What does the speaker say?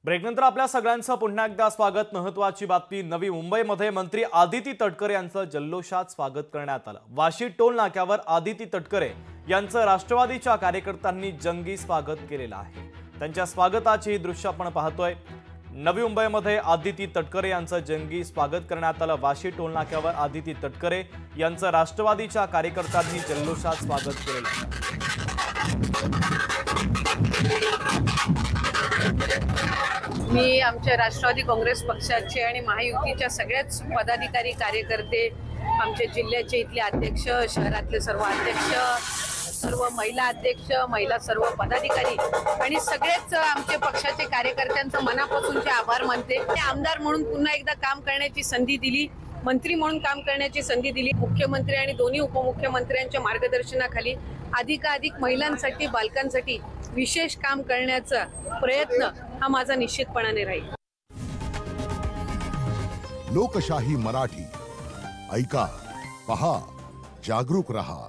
ब्रेकनंतर आपल्या सगळ्यांचं पुन्हा एकदा स्वागत। महत्त्वाची बातमी, नवी मुंबईमध्ये मंत्री आदिती तटकरे यांचं जल्लोषात स्वागत करण्यात आलं। वाशी टोल नाक्यावर आदिती तटकरे यांचं राष्ट्रवादीच्या कार्यकर्त्यांनी जंगी स्वागत केलेलं आहे। त्यांच्या स्वागताची दृश्य आपण पाहतोय। नवी मुंबईमध्ये आदिती तटकरे यांचं जंगी स्वागत करण्यात आलं। वाशी टोल नाक्यावर आदिती तटकरे यांचं राष्ट्रवादीच्या कार्यकर्त्यांनी जल्लोषात स्वागत केलेलं आहे। मी आमच्या राष्ट्रवादी काँग्रेस पक्षाचे आणि महायुतीच्या सगळ्याच पदाधिकारी कार्यकर्ते, आमच्या जिल्ह्याचे इथले अध्यक्ष, शहरातले सर्व अध्यक्ष, सर्व महिला अध्यक्ष, महिला सर्व पदाधिकारी आणि सगळेच आमचे पक्षाचे कार्यकर्त्यांचं मनापासूनचे आभार मानते। आमदार म्हणून पुन्हा एकदा काम करण्याची संधी दिली, मंत्री म्हणून काम करण्याची संधी दिली। मुख्यमंत्री आणि दोन्ही उपमुख्यमंत्र्यांच्या मार्गदर्शनाखाली अधिकाधिक महिलांसाठी, बालकांसाठी विशेष काम करण्याचा प्रयत्न हा माझा निश्चितपणाने राहील। लोकशाही मराठी ऐका, पहा, जागरूक रहा।